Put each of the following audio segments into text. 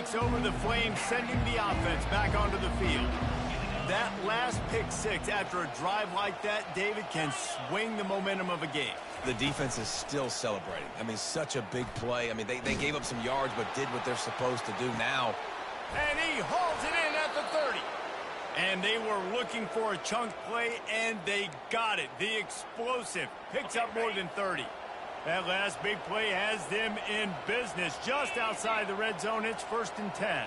takes over the Flames, sending the offense back onto the field. That last pick six after a drive like that, David, can swing the momentum of a game. The defense is still celebrating. I mean, such a big play. I mean, they gave up some yards but did what they're supposed to do now. And he hauls it in at the 30. And they were looking for a chunk play, and they got it. The explosive picks up more than 30. That last big play has them in business just outside the red zone. It's 1st and 10.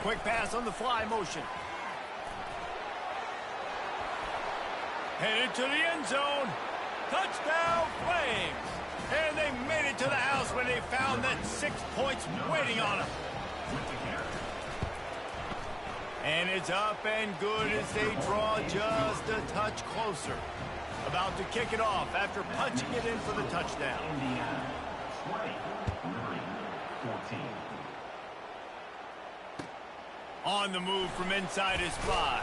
Quick pass on the fly motion. Headed to the end zone. Touchdown, Flames. And they made it to the house when they found that 6 points waiting on them. And it's up and good as they draw just a touch closer. About to kick it off after punching it in for the touchdown. Indiana 20, 14. On the move from inside his 5.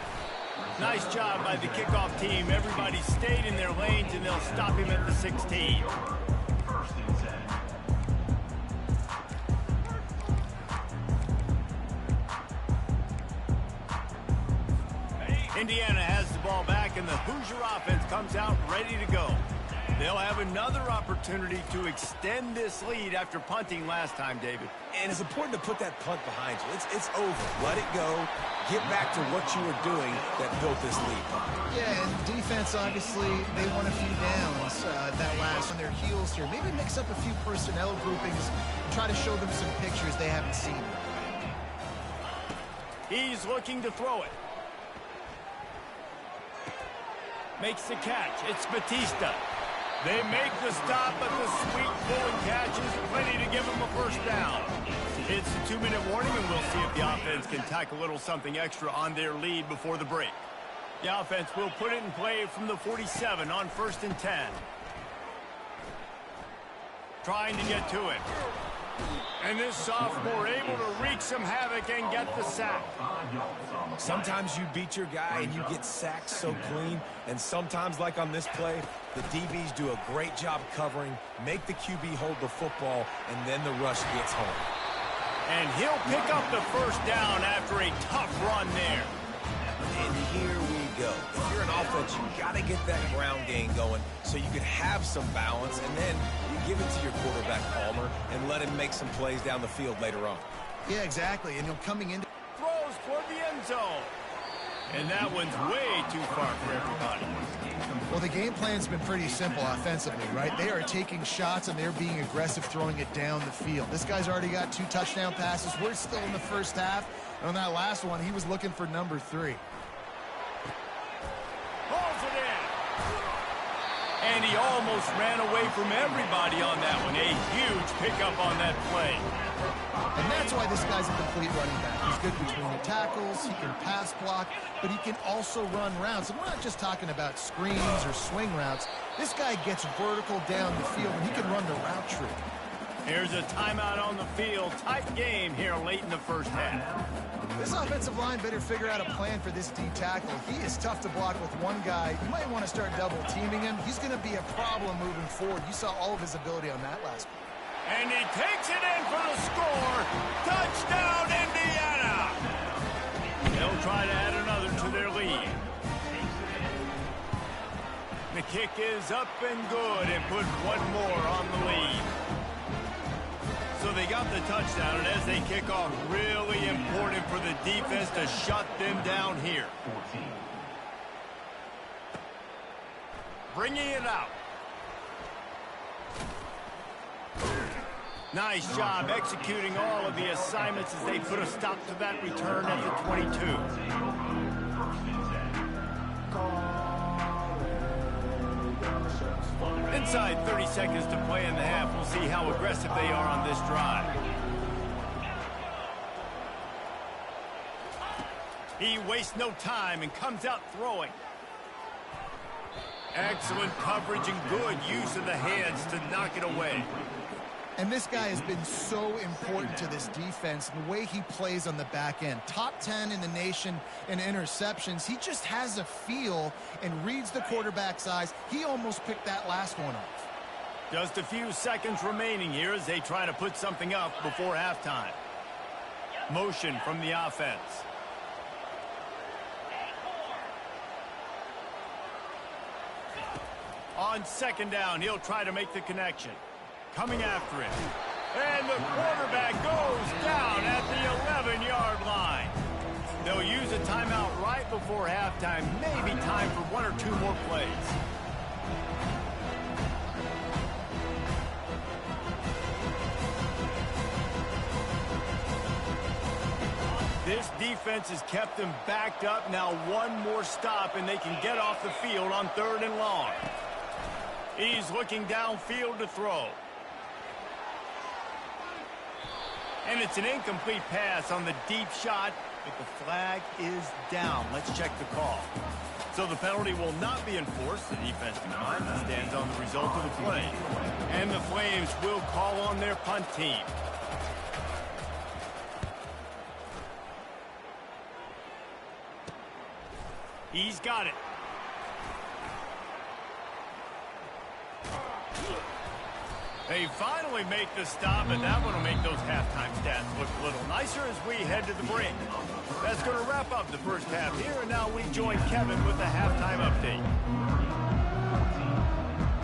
Nice job by the kickoff team. Everybody stayed in their lanes, and they'll stop him at the 16. 1st and 10. Indiana has the ball back, and the Hoosier offense comes out ready to go. They'll have another opportunity to extend this lead after punting last time, David. And it's important to put that punt behind you. It's over. Let it go. Get back to what you were doing that built this lead. Yeah, and defense, obviously, they won a few downs that last on their heels here. Maybe mix up a few personnel groupings and try to show them some pictures they haven't seen. He's looking to throw it. Makes the catch. It's Batista. They make the stop, but the sweet pulling catch is plenty to give them a 1st down. It's a 2-minute warning, and we'll see if the offense can tack a little something extra on their lead before the break. The offense will put it in play from the 47 on 1st and 10. Trying to get to it. And this sophomore able to wreak some havoc and get the sack. Sometimes you beat your guy and you get sacked so clean, and sometimes, like on this play, the DBs do a great job covering, make the QB hold the football, and then the rush gets home. And he'll pick up the 1st down after a tough run there. And here we go. If you're an offense, you got to get that ground game going so you can have some balance, and then you give it to your quarterback, Palmer, and let him make some plays down the field later on. Yeah, exactly. And coming into Throws toward the end zone. And that one's way too far for everybody. Well, the game plan's been pretty simple offensively, right? They are taking shots, and they're being aggressive, throwing it down the field. This guy's already got 2 touchdown passes. We're still in the 1st half. And on that last one, he was looking for number 3. Pulls it in. And he almost ran away from everybody on that one. A huge pickup on that play. And that's why this guy's a complete running back. He's good between the tackles, he can pass block, but he can also run routes. And we're not just talking about screens or swing routes. This guy gets vertical down the field, and he can run the route tree. Here's a timeout on the field. Tight game here late in the 1st half. This offensive line better figure out a plan for this D tackle. He is tough to block with one guy. You might want to start double teaming him. He's going to be a problem moving forward. You saw all of his ability on that last one. And he takes it in for the score. Touchdown, Indiana! They'll try to add another to their lead. The kick is up and good and put one more on the lead. So they got the touchdown, and as they kick off, really important for the defense to shut them down here. 14. Bringing it out. Nice job executing all of the assignments as they put a stop to that return at the 22. Inside 30 seconds to play in the half. We'll see how aggressive they are on this drive. He wastes no time and comes out throwing. Excellent coverage and good use of the hands to knock it away. And this guy has been so important to this defense, the way he plays on the back end. Top 10 in the nation in interceptions. He just has a feel and reads the quarterback's eyes. He almost picked that last one off. Just a few seconds remaining here as they try to put something up before halftime. Motion from the offense. On second down, he'll try to make the connection. Coming after him. And the quarterback goes down at the 11-yard line. They'll use a timeout right before halftime. Maybe time for one or two more plays. This defense has kept them backed up. Now one more stop and they can get off the field on 3rd and long. He's looking downfield to throw. And it's an incomplete pass on the deep shot, but the flag is down. Let's check the call. So the penalty will not be enforced. The defense declines and stands on the result of the play. And the Flames will call on their punt team. He's got it. They finally make the stop, and that one will make those halftime stats look a little nicer as we head to the break. That's going to wrap up the first half here, and now we join Kevin with the halftime update.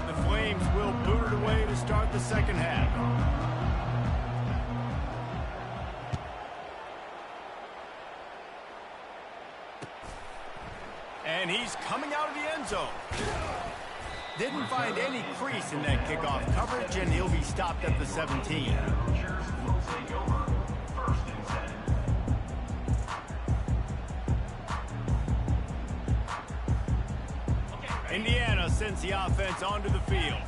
The Flames will boot it away to start the second half. And he's coming out of the end zone. Didn't find any crease in that kickoff coverage, and he'll be stopped at the 17. Indiana sends the offense onto the field.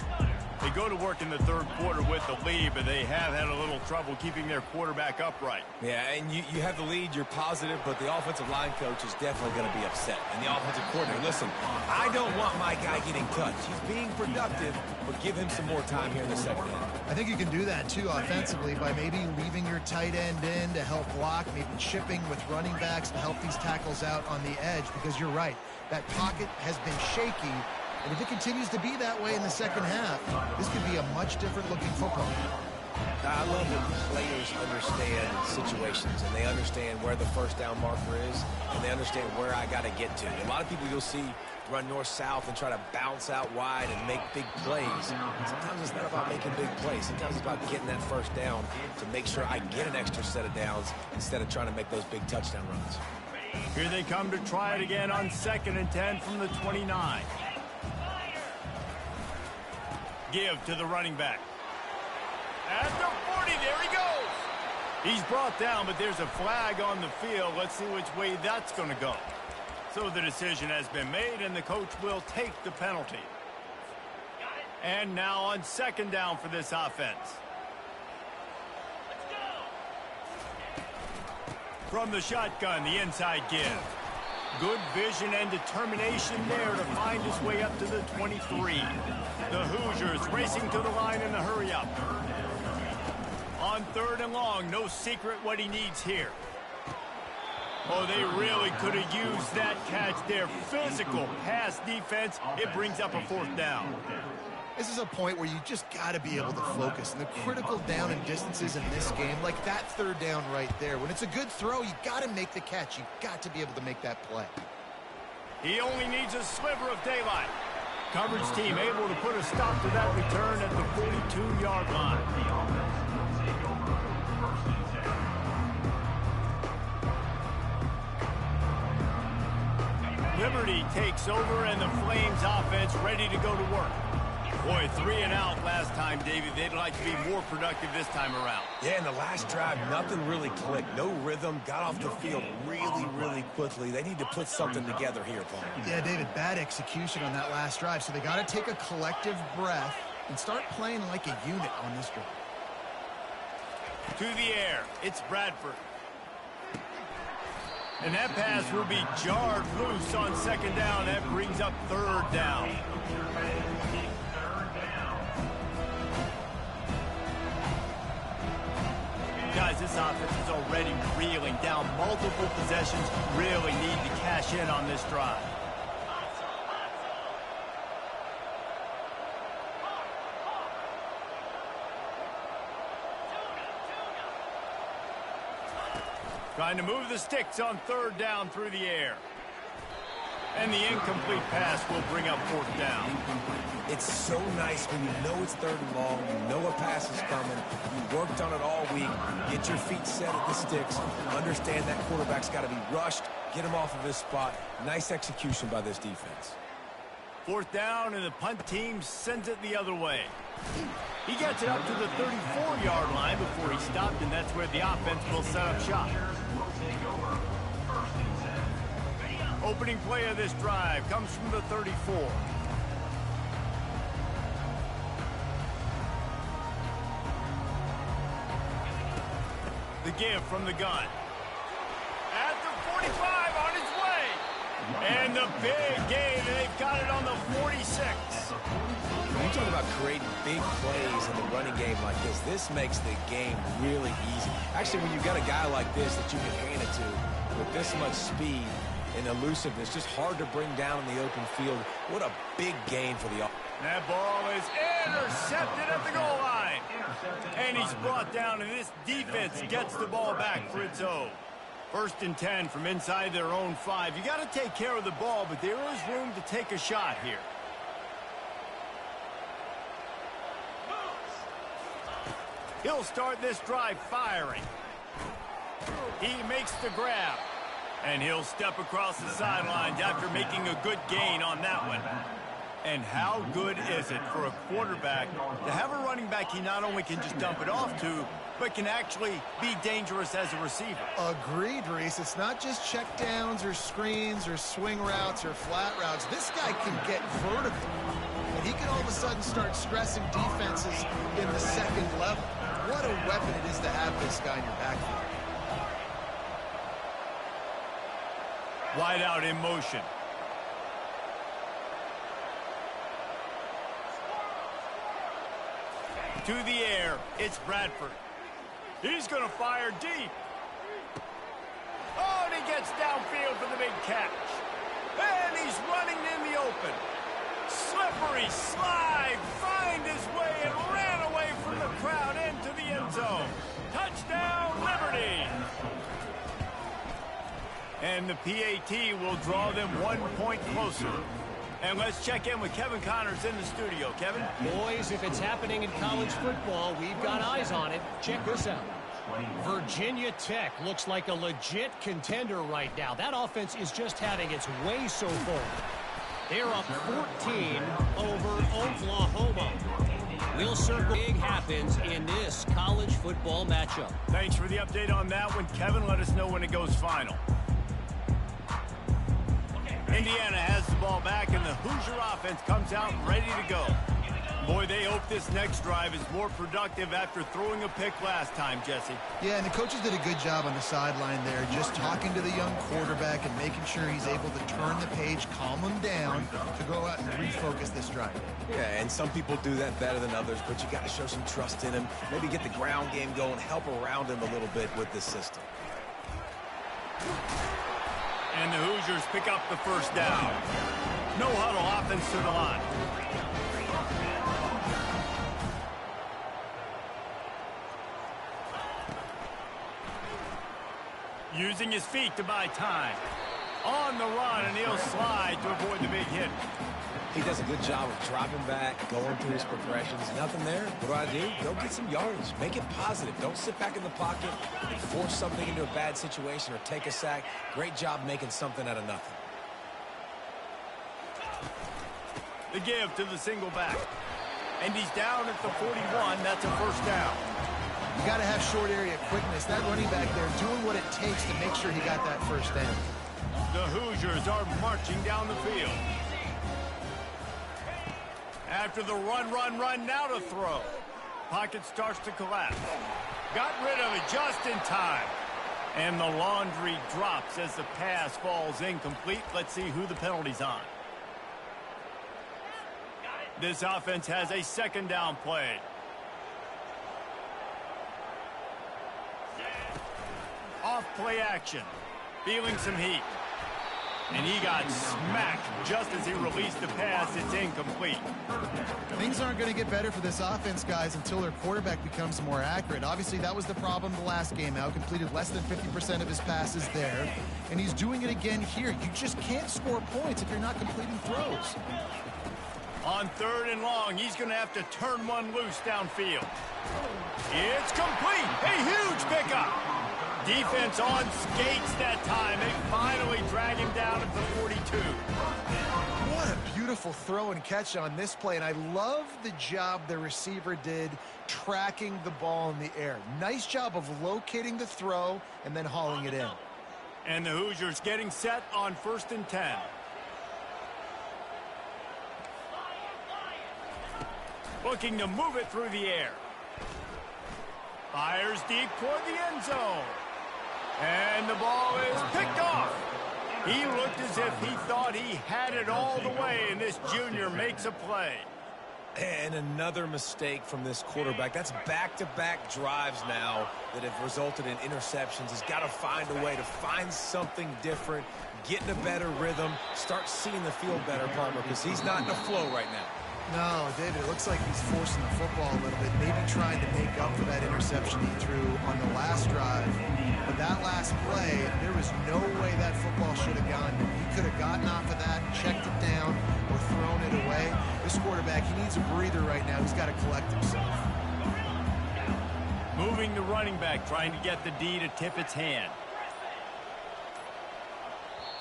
They go to work in the third quarter with the lead, but they have had a little trouble keeping their quarterback upright. Yeah, and you have the lead, you're positive, but the offensive line coach is definitely going to be upset. And the offensive coordinator, listen, I don't want my guy getting touched. He's being productive, but give him some more time here in the second half. I think you can do that, too, offensively, by maybe leaving your tight end in to help block, maybe chipping with running backs to help these tackles out on the edge, because you're right. That pocket has been shaky. And if it continues to be that way in the second half, this could be a much different looking football. I love when players understand situations and they understand where the first down marker is and they understand where I got to get to. A lot of people you'll see run north-south and try to bounce out wide and make big plays. Sometimes it's not about making big plays. Sometimes it's about getting that first down to make sure I get an extra set of downs instead of trying to make those big touchdown runs. Here they come to try it again on 2nd and 10 from the 29. Give to the running back. At the 40, there he goes. He's brought down, but there's a flag on the field. Let's see which way that's going to go. So the decision has been made, and the coach will take the penalty. And now on 2nd down for this offense. From the shotgun, the inside give. Good vision and determination there to find his way up to the 23. The Hoosiers racing to the line in the hurry-up. On 3rd and long, no secret what he needs here. Oh, they really could have used that catch there. Physical pass defense. It brings up a 4th down. This is a point where you just got to be able to focus. And the critical down and distances in this game, like that 3rd down right there, when it's a good throw, you got to make the catch. You got to be able to make that play. He only needs a sliver of daylight. Coverage team able to put a stop to that return at the 42-yard line. Liberty takes over, and the Flames offense ready to go to work. Boy, 3 and out last time, David. They'd like to be more productive this time around. Yeah, in the last drive, nothing really clicked. No rhythm, got off the field really, really quickly. They need to put something together here, Paul. Yeah, David, bad execution on that last drive. So they got to take a collective breath and start playing like a unit on this drive. To the air, it's Bradford. And that pass will be jarred loose on 2nd down. That brings up 3rd down. Guys, this offense is already reeling down multiple possessions. Really need to cash in on this drive. Trying to move the sticks on third down through the air. And the incomplete pass will bring up fourth down. It's so nice when you know it's third and long, you know a pass is coming, you worked on it all week, get your feet set at the sticks, understand that quarterback's got to be rushed, get him off of his spot. Nice execution by this defense. Fourth down, and the punt team sends it the other way. He gets it up to the 34-yard line before he stopped, and that's where the offense will set up shop. Opening play of this drive comes from the 34. The give from the gun. At the 45, on his way. And the big gain, and they've got it on the 46. When you talk about creating big plays in the running game like this makes the game really easy. Actually, when you've got a guy like this that you can hand it to with this much speed and elusiveness, just hard to bring down in the open field. What a big gain for the offense. That ball is intercepted at the goal line. And he's brought down, and this defense gets the ball back for its own. First and 10 from inside their own 5. You got to take care of the ball, but there is room to take a shot here. He'll start this drive firing. He makes the grab. And he'll step across the sidelines after making a good gain on that one. And how good is it for a quarterback to have a running back he not only can just dump it off to, but can actually be dangerous as a receiver? Agreed, Reese. It's not just checkdowns or screens or swing routes or flat routes. This guy can get vertical. And he can all of a sudden start stressing defenses in the second level. What a weapon it is to have this guy in your backfield. Wide out in motion. To the air, it's Bradford. He's going to fire deep. Oh, and he gets downfield for the big catch. And he's running in the open. Slippery slide, find his way and ran away from the crowd into the end zone. Touchdown, Liberty. And the PAT will draw them 1 point closer. And let's check in with Kevin Connors in the studio. Kevin? Boys, if it's happening in college football, we've got eyes on it. Check this out. Virginia Tech looks like a legit contender right now. That offense is just having its way so far. They're up 14 over Oklahoma. We'll circle big happens in this college football matchup. Thanks for the update on that one, Kevin. Let us know when it goes final. Indiana has the ball back, and the Hoosier offense comes out ready to go. Boy, they hope this next drive is more productive after throwing a pick last time, Jesse. Yeah, and the coaches did a good job on the sideline there, just talking to the young quarterback and making sure he's able to turn the page, calm him down to go out and refocus this drive. Yeah, and some people do that better than others, but you got to show some trust in him, maybe get the ground game going, help around him a little bit with this system. And the Hoosiers pick up the first down. No huddle offense to the line. Using his feet to buy time. On the run, and he'll slide to avoid the big hit. He does a good job of dropping back, going through his progressions. Nothing there. What do? Go get some yardage. Make it positive. Don't sit back in the pocket and force something into a bad situation or take a sack. Great job making something out of nothing. The give to the single back. And he's down at the 41. That's a first down. You got to have short area quickness. That running back there doing what it takes to make sure he got that first down. The Hoosiers are marching down the field. After the run, now to throw. Pocket starts to collapse. Got rid of it just in time. And the laundry drops as the pass falls incomplete. Let's see who the penalty's on. This offense has a second down play. Off play action. Feeling some heat. And he got smacked just as he released the pass. It's incomplete. Things aren't going to get better for this offense, guys, until their quarterback becomes more accurate. Obviously, that was the problem the last game out. Completed less than 50% of his passes there. And he's doing it again here. You just can't score points if you're not completing throws. On 3rd and long, he's going to have to turn one loose downfield. It's complete. A huge pickup. Defense on skates that time. They finally drag him down at the 42. What a beautiful throw and catch on this play, and I love the job the receiver did tracking the ball in the air. Nice job of locating the throw and then hauling it in. And the Hoosiers getting set on 1st and 10. Looking to move it through the air. Fires deep toward the end zone. And the ball is picked off. He looked as if he thought he had it all the way, and this junior makes a play. And another mistake from this quarterback. That's back-to-back drives now that have resulted in interceptions. He's got to find a way to find something different, get in a better rhythm, start seeing the field better, Palmer, because he's not in the flow right now. No, David, it looks like he's forcing the football a little bit, maybe trying to make up for that interception he threw on the last drive. But that last play, there was no way that football should have gone. He could have gotten off of that, checked it down, or thrown it away. This quarterback, he needs a breather right now. He's got to collect himself. Moving the running back, trying to get the D to tip its hand.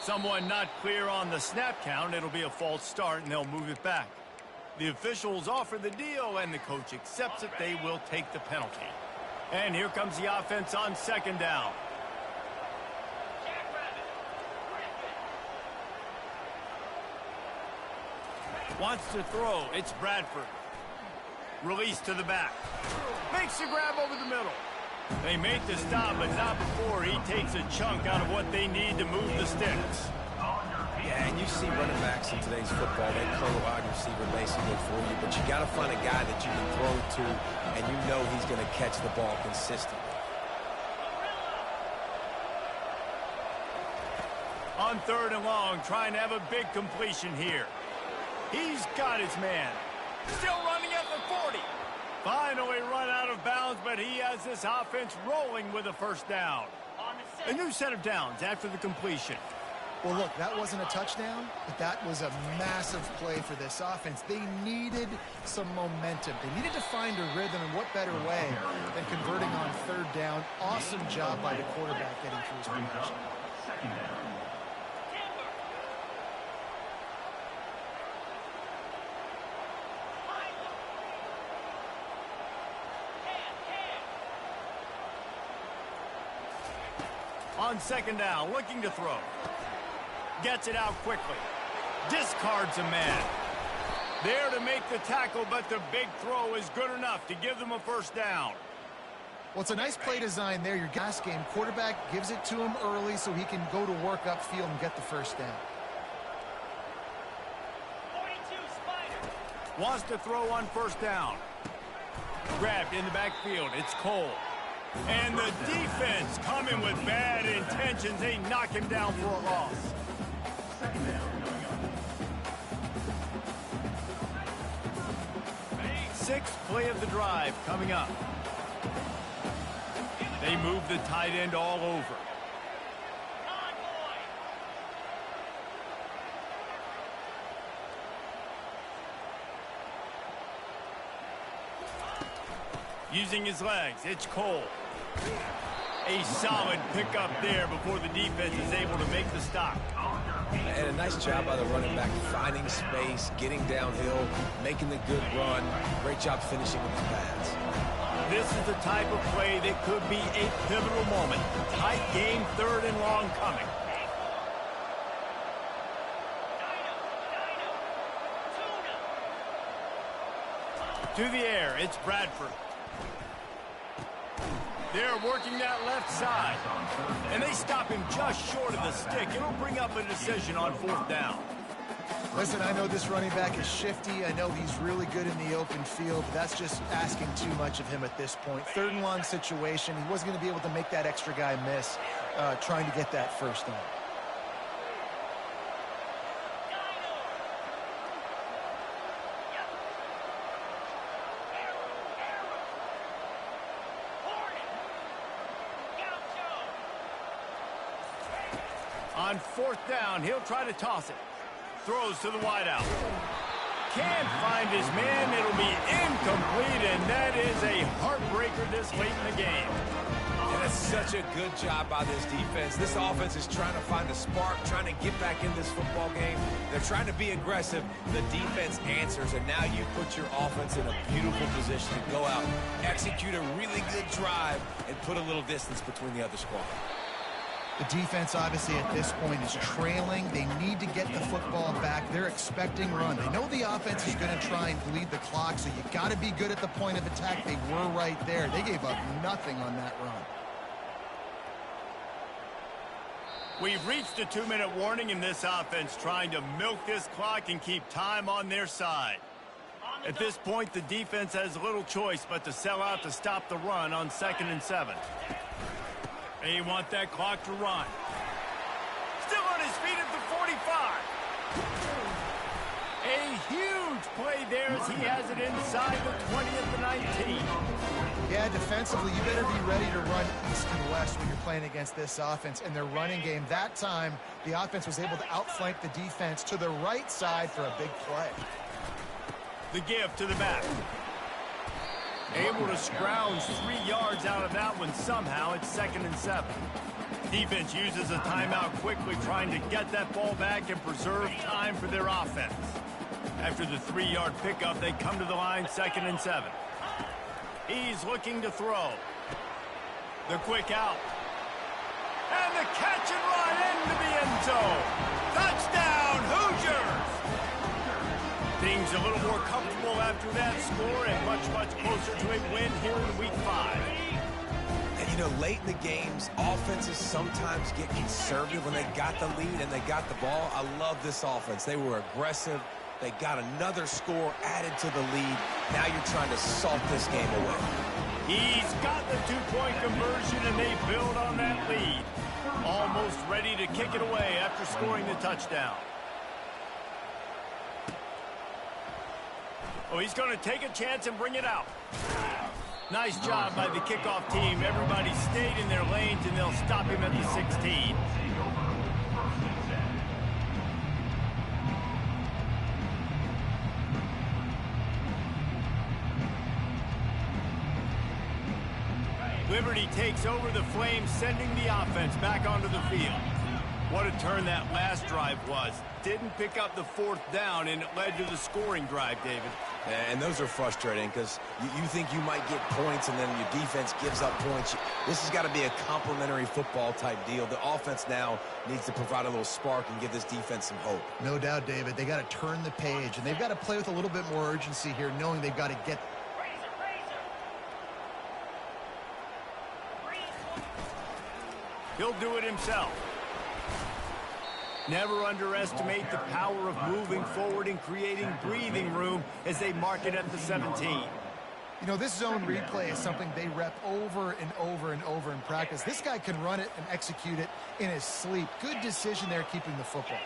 Someone not clear on the snap count. It'll be a false start, and they'll move it back. The officials offer the deal, and the coach accepts it. They will take the penalty. And here comes the offense on 2nd down. Wants to throw. It's Bradford. Release to the back. Makes the grab over the middle. They make the stop, but not before he takes a chunk out of what they need to move the sticks. Yeah, and you see running backs in today's football, they play wide receiver basically for you, but you got to find a guy that you can throw to, and you know he's going to catch the ball consistently. On 3rd and long, trying to have a big completion here. He's got his man. Still running at the 40. Finally run out of bounds, but he has this offense rolling with a 1st down. A new set of downs after the completion. Well, look, that wasn't a touchdown, but that was a massive play for this offense. They needed some momentum. They needed to find a rhythm, and what better way than converting on 3rd down. Awesome job by the quarterback getting through his progression. On 2nd down, looking to throw. Gets it out quickly. Discards a man. There to make the tackle, but the big throw is good enough to give them a 1st down. Well, it's a nice play design there. Your gas game quarterback gives it to him early so he can go to work upfield and get the 1st down. Wants to throw on 1st down. Grabbed in the backfield. It's Cole. And the defense coming with bad intentions. They knock him down for a loss. 6th play of the drive coming up. They move the tight end all over. Using his legs, it's Cole. A solid pickup there before the defense is able to make the stop. And a nice job by the running back, finding space, getting downhill, making the good run. Great job finishing with the pads. This is the type of play that could be a pivotal moment. Tight game, 3rd and long coming. To the air, it's Bradford. They're working that left side. And they stop him just short of the stick. It'll bring up a decision on 4th down. Listen, I know this running back is shifty. I know he's really good in the open field, but that's just asking too much of him at this point. 3rd and long situation. He wasn't going to be able to make that extra guy miss trying to get that 1st down. On 4th down, he'll try to toss it. Throws to the wideout. Can't find his man. It'll be incomplete, and that is a heartbreaker this late in the game. And that's such a good job by this defense. This offense is trying to find a spark, trying to get back in this football game. They're trying to be aggressive. The defense answers, and now you put your offense in a beautiful position to go out, execute a really good drive, and put a little distance between the other squad. The defense, obviously, at this point is trailing. They need to get the football back. They're expecting run. They know the offense is going to try and bleed the clock, so you got to be good at the point of attack. They were right there. They gave up nothing on that run. We've reached a 2-minute warning in this offense, trying to milk this clock and keep time on their side. At this point, the defense has little choice but to sell out to stop the run on 2nd and 7. They want that clock to run. Still on his feet at the 45. A huge play there as he has it inside the 20 at the 19. Yeah, defensively, you better be ready to run east and west when you're playing against this offense. And their running game, that time, the offense was able to outflank the defense to the right side for a big play. The give to the back. Able to scrounge 3 yards out of that one somehow. It's 2nd and 7. Defense uses a timeout quickly, trying to get that ball back and preserve time for their offense. After the 3-yard pickup, they come to the line, 2nd and 7. He's looking to throw. The quick out. And the catch and run into the end zone. Touchdown, Hoosiers! Things a little more comfortable after that score and much, much closer to a win here in Week 5. And, you know, late in the games, offenses sometimes get conservative when they got the lead and they got the ball. I love this offense. They were aggressive. They got another score added to the lead. Now you're trying to salt this game away. He's got the 2-point conversion, and they build on that lead. Almost ready to kick it away after scoring the touchdown. Oh, he's going to take a chance and bring it out. Nice job by the kickoff team. Everybody stayed in their lanes, and they'll stop him at the 16. Liberty takes over the Flames, sending the offense back onto the field. What a turn that last drive was. Didn't pick up the 4th down, and it led to the scoring drive, David. And those are frustrating because you think you might get points and then your defense gives up points. This has got to be a complementary football type deal. The offense now needs to provide a little spark and give this defense some hope. No doubt, David. They got to turn the page, and they've got to play with a little bit more urgency here, knowing they've got to get. He'll do it himself. Never underestimate the power of moving forward and creating breathing room as they mark it at the 17. You know, this zone replay is something they rep over and over and over in practice. This guy can run it and execute it in his sleep. Good decision there keeping the football.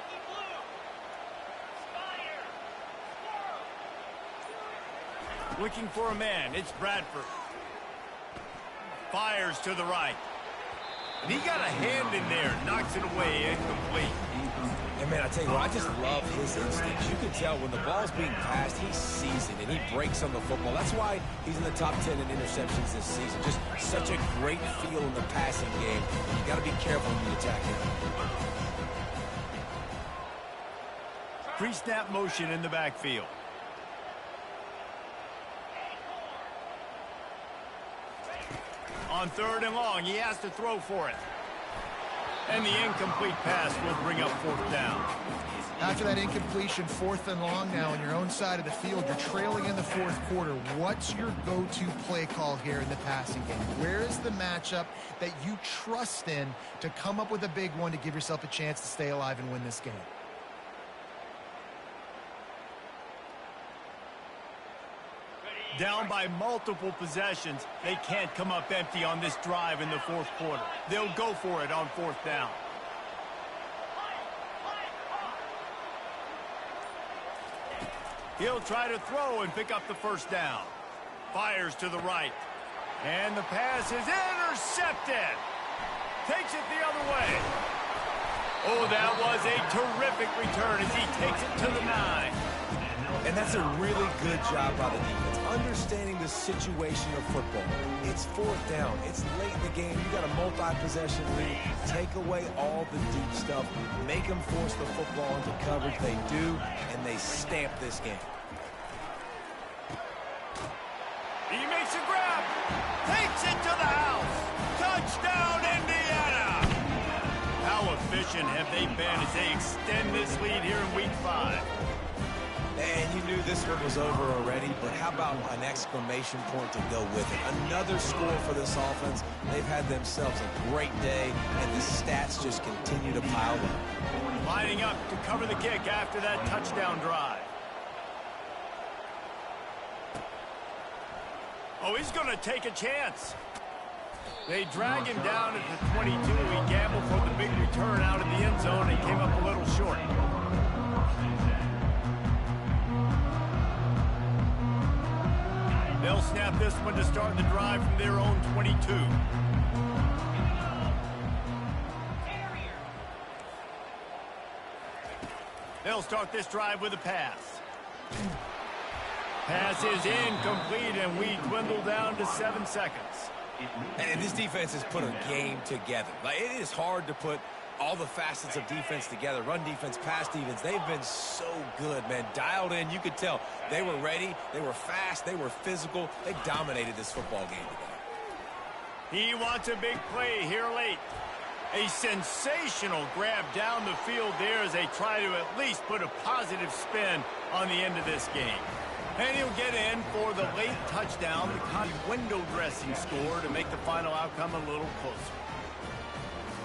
Looking for a man. It's Bradford. Fires to the right. And he got a hand in there. Knocks it away. Incomplete. And, man, I tell you what, I just love his instincts. You can tell when the ball's being passed, he sees it, and he breaks on the football. That's why he's in the top 10 in interceptions this season. Just such a great feel in the passing game. You got to be careful when you attack him. Pre-snap motion in the backfield. On 3rd and long, he has to throw for it. And the incomplete pass will bring up 4th down. After that incompletion, 4th and long now on your own side of the field. You're trailing in the 4th quarter. What's your go-to play call here in the passing game? Where is the matchup that you trust in to come up with a big one to give yourself a chance to stay alive and win this game? Down by multiple possessions, they can't come up empty on this drive in the 4th quarter. They'll go for it on 4th down. He'll try to throw and pick up the 1st down. Fires to the right. And the pass is intercepted. Takes it the other way. Oh, that was a terrific return as he takes it to the 9. And that's a really good job by the defense, understanding the situation of football. It's 4th down. It's late in the game. You got a multi-possession lead. Take away all the deep stuff. Make them force the football into coverage. They do, and they stamp this game. He makes a grab. Takes it to the house. Touchdown, Indiana! How efficient have they been as they extend this lead here in Week 5? And you knew this one was over already, but how about an exclamation point to go with it? Another score for this offense. They've had themselves a great day, and the stats just continue to pile up. Lining up to cover the kick after that touchdown drive. Oh, he's going to take a chance. They drag him down at the 22. He gambled for the big return out of the end zone and came up a little short. They'll snap this one to start the drive from their own 22. They'll start this drive with a pass. Pass is incomplete, and we dwindle down to 7 seconds. And this defense has put a game together. Like, it is hard to put all the facets of defense together. Run defense, pass defense. They've been so good, man. Dialed in. You could tell they were ready. They were fast. They were physical. They dominated this football game today. He wants a big play here late. A sensational grab down the field there as they try to at least put a positive spin on the end of this game. And he'll get in for the late touchdown, the window dressing score to make the final outcome a little closer.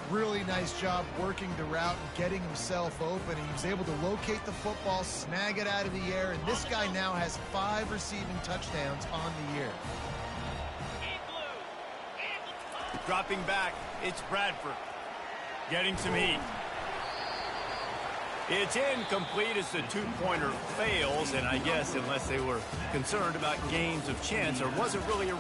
Really nice job working the route and getting himself open. He was able to locate the football, snag it out of the air, and this guy now has 5 receiving touchdowns on the year. Dropping back, it's Bradford. Getting some heat. It's incomplete as the two-pointer fails, and I guess unless they were concerned about games of chance, there wasn't really a